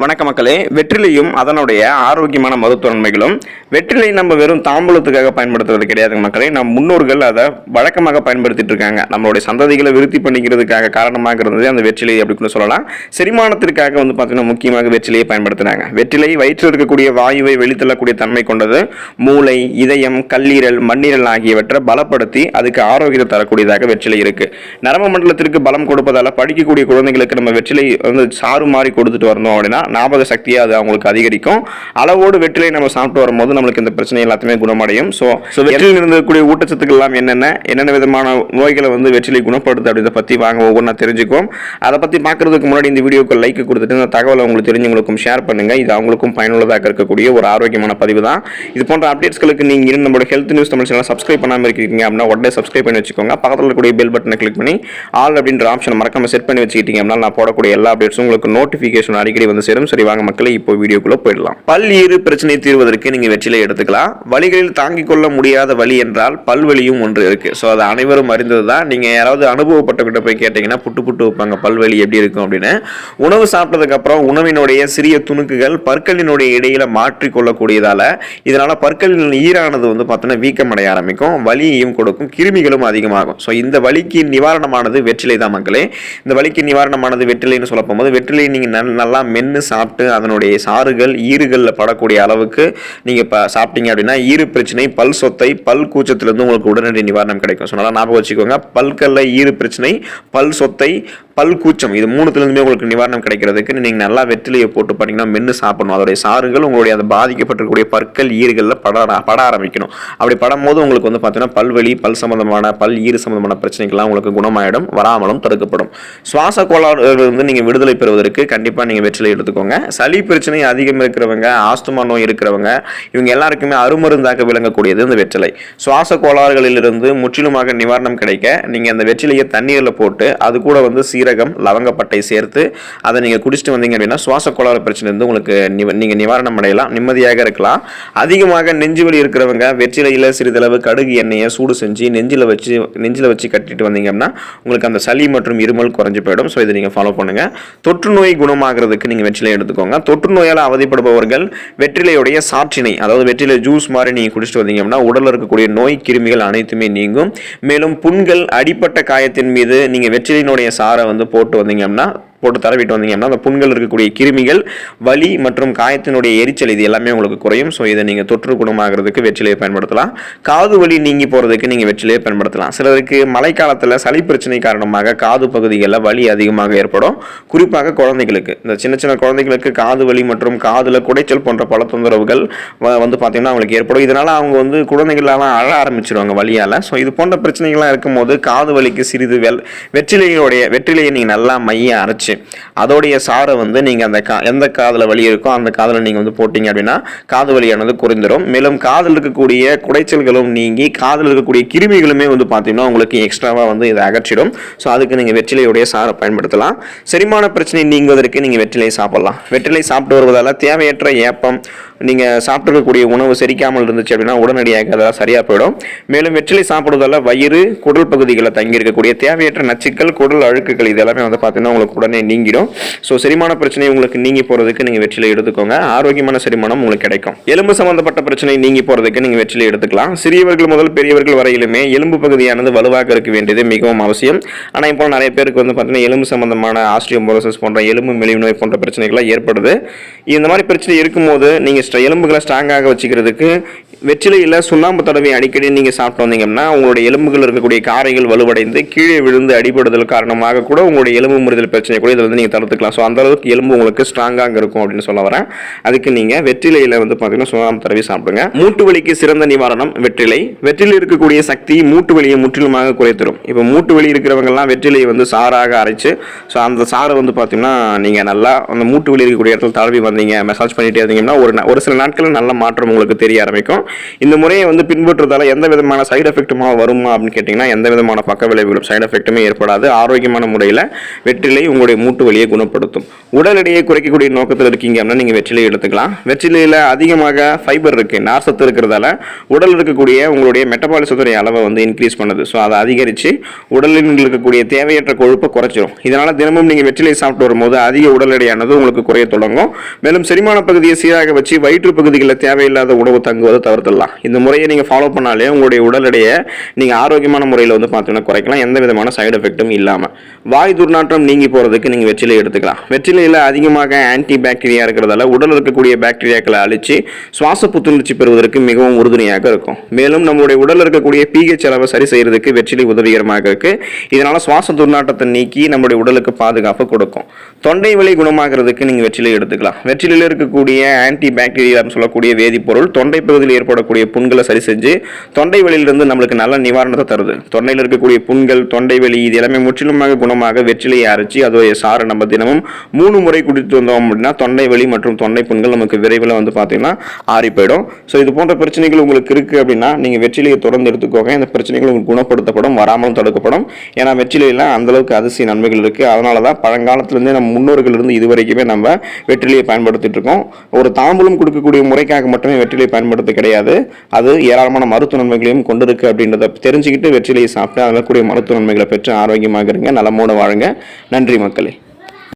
வணக்க மக்களே, வெற்றிலையும் அதனுடைய ஆரோக்கியமான மருத்துவன்மைகளும் வெற்றிலை நம்ம வெறும் தாம்பூலத்துக்காக பயன்படுத்துவது கிடையாதுங்க மக்களே. நம் முன்னோர்கள் அதை வழக்கமாக பயன்படுத்திட்டு இருக்காங்க. நம்மளுடைய சந்ததிகளை விருத்தி பண்ணிக்கிறதுக்காக காரணமாக இருந்தது அந்த வெற்றிலை அப்படின்னு சொல்லலாம். செரிமானத்திற்காக பார்த்தீங்கன்னா முக்கியமாக வெற்றிலையை பயன்படுத்தினாங்க. வெற்றிலை வயிற்றில் இருக்கக்கூடிய வாயுவை வெளித்தள்ளக்கூடிய தன்மை கொண்டது. மூளை, இதயம், கல்லீரல், மண்ணீரல் ஆகியவற்றை பலப்படுத்தி அதுக்கு ஆரோக்கியத்தை தரக்கூடியதாக வெற்றிலை இருக்கு. நரம்பு மண்டலத்திற்கு பலம் கொடுப்பதால படிக்கக்கூடிய குழந்தைகளுக்கு நம்ம வெற்றிலை சாறு மாறி கொடுத்துட்டு வரணும் அப்படின்னா ஞாபக சக்தியை அது அவங்களுக்கு அதிகரிக்கும். அளவோடு வெற்றிலை நம்ம சாப்பிட்டு வரும்போது நம்மளுக்கு இந்த பிரச்சனை எல்லாத்தையுமே குணமடையும். ஸோ வெற்றிலையில் இருந்தக்கூடிய ஊட்டச்சத்துக்கள் எல்லாம் என்னென்ன விதமான நோய்களை வெற்றிலை குணப்படுத்து அப்படின்றத பற்றி வாங்க ஒவ்வொன்றா தெரிஞ்சுக்கும். அதை பற்றி பார்க்கறதுக்கு முன்னாடி இந்த வீடியோக்கு லைக் கொடுத்துட்டு இந்த தகவலை உங்களுக்கு தெரிஞ்சவங்களுக்கும் ஷேர் பண்ணுங்க. இது அவங்களுக்கும் பயனுள்ளதாக இருக்கக்கூடிய ஒரு ஆரோக்கியமான பதிவு தான். இது போன்ற அப்டேட்ஸ்களுக்கு நீங்கள் நம்மளோட health news Tamil channel subscribe பண்ணாமல் இருக்கீங்க அப்படின்னா உடனே சப்ஸ்கிரைப் பண்ணி வச்சுக்கோங்க. பக்கத்தில் இருக்கக்கூடிய பெல் பட்டனை கிளிக் பண்ணி ஆல் அப்படின்ற ஆப்ஷன் மறக்காம செட் பண்ணி வச்சுக்கிட்டீங்க அப்படின்னா நான் போடக்கூடிய எல்லா அப்டேட்ஸும் உங்களுக்கு நோட்டிஃபிகேஷன் அடிக்கடி சேரும். சரி வாங்க மக்களே, இப்போ வீடியோக்குள்ள போயிடலாம். பல் ஈறு பிரச்சனை தீர்வதற்கு நீங்க வெற்றிலை எடுத்துக்கலாம். வலிகளில் தாங்கிக் கொள்ள முடியாத வலி என்றால் பல்வலியும் ஒன்று இருக்கு. ஸோ அது அனைவரும் அறிந்தது தான். நீங்க யாராவது அனுபவப்பட்டவர்கிட்ட போய் கேட்டீங்கன்னா புட்டு வைப்பாங்க பல்வலி எப்படி இருக்கும் அப்படின்னு. உணவு சாப்பிட்டதுக்கு அப்புறம் உணவினுடைய சிறிய துணுக்குகள் பற்களினுடைய இடையில மாற்றிக் கொள்ளக்கூடியதால இதனால பற்களின் ஈரானது பார்த்தீங்கன்னா வீக்கமடைய ஆரம்பிக்கும், வலியையும் கொடுக்கும், கிருமிகளும் அதிகமாகும். ஸோ இந்த வலிக்கு நிவாரணமானது வெற்றிலை தான் மக்களே. இந்த வலிக்கு நிவாரணமானது வெற்றிலைன்னு சொல்ல போகும்போது வெற்றிலை நீங்க நல்லா மென்று சாப்பிட்டு அதனுடைய சாறுகள் ஈறுகளில் படக்கூடிய அளவுக்கு நீங்கள் இப்போ சாப்பிட்டீங்க அப்படின்னா ஈறு பிரச்சனை, பல் சொத்தை, பல் கூச்சத்திலிருந்து உங்களுக்கு உடனடி நிவாரணம் கிடைக்கும். ஸோ நல்லா ஞாபகம் வச்சுக்கோங்க. பல்கல்ல ஈறு பிரச்சனை, பல் சொத்தை, பல் கூச்சம் இது மூணுத்துலேருந்துமே உங்களுக்கு நிவாரணம் கிடைக்கிறதுக்கு நீங்கள் நல்லா வெற்றிலையை போட்டு பார்த்தீங்கன்னா மென்று சாப்பிடணும். அதோடைய சாறுகள் உங்களுடைய அந்த பாதிக்கப்பட்டிருக்கக்கூடிய பற்கள் ஈறுகளில் பட ஆரம்பிக்கணும். அப்படி படும்போது உங்களுக்கு பார்த்தீங்கன்னா பல்வலி, பல் சம்பந்தமான பல் ஈறு சம்பந்தமான பிரச்சனைகள்லாம் உங்களுக்கு குணமாயிடும், வராமலும் தடுக்கப்படும். சுவாச கோளாறுகளிலிருந்து நீங்கள் விடுதலை பெறுவதற்கு கண்டிப்பாக நீங்கள் வெற்றிலை எடுத்துக்கோங்க. சளி பிரச்சனை அதிகம் இருக்கிறவங்க, ஆஸ்துமா நோய் இருக்கிறவங்க, இவங்க எல்லாருக்குமே அருமருந்தாக விளங்கக்கூடியது இந்த வெற்றிலை. சுவாச கோளாறுகளிலிருந்து முற்றிலுமாக நிவாரணம் கிடைக்க நீங்கள் அந்த வெற்றிலையை தண்ணீரில் போட்டு அது கூட சீரகம், லவங்கப்பட்டை சேர்த்து அதை நீங்கள் குடிச்சிட்டு வந்தீங்க அப்படின்னா சுவாச கோளாறு பிரச்சனை இருந்து உங்களுக்கு நீங்கள் நிவாரணம் அடையலாம், நிம்மதியாக இருக்கலாம். அதிகமாக நெஞ்சு வலி இருக்கிறவங்க வெற்றிலையில் சிறிதளவு கடுகு எண்ணெயை சூடு செஞ்சு நெஞ்சில் வச்சு கட்டிட்டு வந்தீங்க அப்படின்னா உங்களுக்கு அந்த சளி மற்றும் இருமல் குறைஞ்சு போயிடும். ஸோ இதை நீங்கள் ஃபாலோ பண்ணுங்க. தொற்று நோய் குணமாகிறதுக்கு நீங்கள் வெற்றிலை எடுத்துக்கோங்க. தொற்று நோயால் அவதிப்படுபவர்கள் வெற்றிலையுடைய சாற்றினை, அதாவது வெற்றிலை ஜூஸ் மாதிரி நீங்கள் குடிச்சிட்டு வந்தீங்க அப்படின்னா உடலில் இருக்கக்கூடிய நோய் கிருமிகள் அனைத்துமே நீங்கும். மேலும் புண்கள், அடிப்பட்ட காயத்தின் மீது நீங்கள் வெற்றிலையினுடைய சாரை போட்டு வந்தீங்க அப்படின்னா போட்டு தரவிட்டு வந்தீங்கன்னா அந்த புண்கள் இருக்கக்கூடிய கிருமிகள், வலி மற்றும் காயத்தினுடைய எரிச்சல் இது எல்லாமே உங்களுக்கு குறையும். ஸோ இதை நீங்கள் தொற்று குணமாகிறதுக்கு வெற்றிலையை பயன்படுத்தலாம். காது வலி நீங்கி போகிறதுக்கு நீங்கள் வெற்றிலையை பயன்படுத்தலாம். சிலருக்கு மழைக்காலத்தில் சளி பிரச்சனை காரணமாக காது பகுதிகளில் வலி அதிகமாக ஏற்படும். குறிப்பாக குழந்தைகளுக்கு, இந்த சின்ன குழந்தைகளுக்கு காது வலி மற்றும் காதில் குடைச்சல் போன்ற பல தொந்தரவுகள் பார்த்தீங்கன்னா அவங்களுக்கு ஏற்படும். இதனால் அவங்க குழந்தைகள்லாம் அழ ஆரம்பிச்சிருவாங்க வலியால். ஸோ இது போன்ற பிரச்சனைகள்லாம் இருக்கும்போது காது வலிக்கு சிறிது வெற்றிலையை நீங்கள் நல்லா மைய அரைச்சி அதோடைய சாரை நீங்க அந்த எந்த காதுல வலி இருக்கோ அந்த காதுல நீங்க போட்டீங்க அப்படின்னா காது வலியானது குறைந்துடும். மேலும் காதில் இருக்கக்கூடிய குடைச்சல்களும் நீங்கி காதில் இருக்கக்கூடிய கிருமிகளுமே பார்த்தீங்கன்னா உங்களுக்கு எக்ஸ்ட்ராவா இதை அகற்றிடும். ஸோ அதுக்கு நீங்க வெற்றிலையுடைய சாரை பயன்படுத்தலாம். செரிமான பிரச்சனை நீங்குவதற்கு நீங்க வெற்றிலை சாப்பிடலாம். வெற்றிலை சாப்பிட்டு வருவதால தேவையற்ற ஏப்பம், நீங்க சாப்பிட்டுக்கூடிய உணவு செரிக்காமல் இருந்துச்சு அப்படின்னா உடனடியாக அதெல்லாம் சரியா போயிடும். மேலும் வெற்றிலை சாப்பிடுவதால வயிறு, குடல் பகுதிகளில் தங்கி இருக்கக்கூடிய தேவையற்ற நச்சுக்கள், குடல் அழுக்குகள் இது எல்லாமே பார்த்தீங்கன்னா உங்களுக்கு உடனே நீங்கிடும். ஸோ செரிமான பிரச்சனை உங்களுக்கு நீங்கி போறதுக்கு நீங்க வெற்றிலை எடுத்துக்கோங்க. ஆரோக்கியமான செரிமானம் உங்களுக்கு கிடைக்கும். எலும்பு சம்பந்தப்பட்ட பிரச்சனை நீங்கி போறதுக்கு நீங்க வெற்றிலை எடுத்துக்கலாம். சிறியவர்கள் முதல் பெரியவர்கள் வரையிலுமே எலும்பு பகுதியானது வலுவாக இருக்க வேண்டியது மிகவும் அவசியம். ஆனால் இப்போ நிறைய பேருக்கு பார்த்தீங்கன்னா எலும்பு சம்பந்தமான ஆஸ்டியோபோரோசிஸ் போன்ற எலும்பு மெலிவு நோய் போன்ற பிரச்சனைகள் ஏற்படுது. இந்த மாதிரி பிரச்சனை இருக்கும்போது நீங்க எலும்புகளை ஸ்ட்ராங்காக வச்சுக்கிறதுக்கு வெற்றிலையில் சுண்ணாம்பு தடவை அடிக்கடி நீங்கள் சாப்பிட்டு வந்தீங்கன்னா உங்களுடைய எலும்புகள் இருக்கக்கூடிய காரைகள் வலுவடைந்து கீழே விழுந்து அடிபடுதல் காரணமாக கூட உங்களுடைய எலும்பு முறிதல் பிரச்சனை கூட இதில் நீங்கள் தடுத்துக்கலாம். ஸோ அந்த அளவுக்கு எலும்பு உங்களுக்கு ஸ்ட்ராங்காக இருக்கும் அப்படின்னு சொல்ல வரேன். அதுக்கு நீங்கள் வெற்றிலையில் பார்த்தீங்கன்னா சுண்ணாம்பு தடவை சாப்பிடுங்க. மூட்டு வலிக்கு சிறந்த நிவாரணம் வெற்றிலை. வெற்றிலை இருக்கக்கூடிய சக்தி மூட்டு வலியை முற்றிலுமாக குறைத்திடும். இப்போ மூட்டு வலி இருக்கிறவங்கலாம் வெற்றிலையை சாராக அரைச்சு ஸோ அந்த சாரை பார்த்தீங்கன்னா நீங்கள் நல்லா அந்த மூட்டு வலி இருக்கக்கூடிய இடத்துல தடவி வந்தீங்க, மசாஜ் பண்ணிட்டே இருந்தீங்கன்னா ஒரு சில நாட்களில் நல்ல மாற்றம் உங்களுக்கு தெரிய ஆரம்பிக்கும். இந்த முறையை வந்து பின்பற்றுறதால எந்த விதமான சைடு எஃபெக்ட்டுமா வருமா அப்படின்னு கேட்டிங்கன்னா எந்த விதமான பக்க விளைவுகளும் சைடு எஃபெக்ட்டுமே ஏற்படாது. ஆரோக்கியமான முறையில் வெற்றிலை உங்களுடைய மூட்டு வலியை குணப்படுத்தும். உடல் எடையை குறைக்கக்கூடிய நோக்கத்தில் இருக்கீங்க அப்படின்னா நீங்கள் வெற்றிலை எடுத்துக்கலாம். வெற்றிலையில் அதிகமாக ஃபைபர் இருக்குது, நார் சத்து இருக்கிறதால உடல் இருக்கக்கூடிய உங்களுடைய மெட்டபாலிசத்துடைய அளவை வந்து இன்க்ரீஸ் பண்ணுது. ஸோ அதை அதிகரித்து உடலில் இருக்கக்கூடிய தேவையற்ற கொழுப்பை குறைச்சிரும். இதனால் தினமும் நீங்கள் வெற்றிலை சாப்பிட்டு வரும்போது அதிக உடல் எடையானது உங்களுக்கு குறைய தொடங்கும். மேலும் செரிமான பகுதியை சீராக வச்சு வயிற்று பகுதிகளில் தேவையில்லாத உணவு தங்குவதை தவிர்த்துடலாம். இந்த முறையை நீங்கள் ஃபாலோ பண்ணாலே உங்களுடைய உடல் எடையை நீங்கள் ஆரோக்கியமான முறையில் வந்து பார்த்தீங்கன்னா குறைக்கலாம், எந்த விதமான சைடு எஃபெக்ட்டும் இல்லாமல். வாய் துர்நாற்றம் நீங்கி போகிறதுக்கு நீங்கள் வெற்றிலை எடுத்துக்கலாம். வெற்றிலையில் அதிகமாக ஆன்டி பாக்டீரியா இருக்கிறதால உடலில் இருக்கக்கூடிய பாக்டீரியாக்களை அழித்து சுவாச புத்துணர்ச்சி பெறுவதற்கு மிகவும் உறுதுணையாக இருக்கும். மேலும் நம்மளுடைய உடலில் இருக்கக்கூடிய pH அளவை சரி செய்யறதுக்கு வெற்றிலை உதவிகரமாக இருக்குது. இதனால் சுவாச துர்நாற்றத்தை நீக்கி நம்முடைய உடலுக்கு பாதுகாப்பு கொடுக்கும். தொண்டை வலி குணமாகிறதுக்கு நீங்கள் வெற்றிலை எடுத்துக்கலாம். வெற்றிலையில் இருக்கக்கூடிய ஆன்டி பாக்டீரியான்னு சொல்லக்கூடிய வேதிப்பொருள் தொண்டை பகுதியில் ஏற்படக்கூடிய புண்களை சரி செஞ்சு தொண்டை வலியிலிருந்து நம்மளுக்கு நல்ல நிவாரணத்தை தருது. தொண்டையில் இருக்கக்கூடிய புண்கள், தொண்டை வலி இது எல்லாமே முற்றிலுமாக குணமாக வெற்றிலையை அரைச்சி அதோடைய சாறு நம்ம தினமும் 3 முறை குடித்து வந்தோம் அப்படின்னா தொண்டை வலி மற்றும் தொண்டை புண்கள் நமக்கு விரைவில் வந்து பார்த்தீங்கன்னா ஆறி போயிடும். ஸோ இது போன்ற பிரச்சனைகள் உங்களுக்கு இருக்குது அப்படின்னா நீங்கள் வெற்றிலையை தொடர்ந்து எடுத்துக்கோங்க. இந்த பிரச்சனைகள் உங்களுக்கு குணப்படுத்தப்படும், வராமலும் தடுக்கப்படும். ஏன்னா வெற்றிலையில் அந்தளவுக்கு அதிசய நன்மைகள் இருக்குது. அதனால தான் பழங்காலத்திலேருந்தே நம்ம முன்னோர்கள் இருந்து இதுவரைக்குமே நம்ம வெற்றிலையை பயன்படுத்திட்டு இருக்கோம். ஒரு தாம்பூலம் கொடுக்கக்கூடிய முறைக்காக மட்டுமே வெற்றிலை பயன்படுத்த கிடையாது, அது ஏராளமான மருத்துவ நன்மைகளையும் கொண்டிருக்கு அப்படின்றத தெரிஞ்சுக்கிட்டு வெற்றிலையை சாப்பிட்டு அதில் கூடிய மருத்துவ நன்மைகளை பெற்று ஆரோக்கியமாக இருங்க, நலமோடு வாழுங்க. நன்றி மக்களே.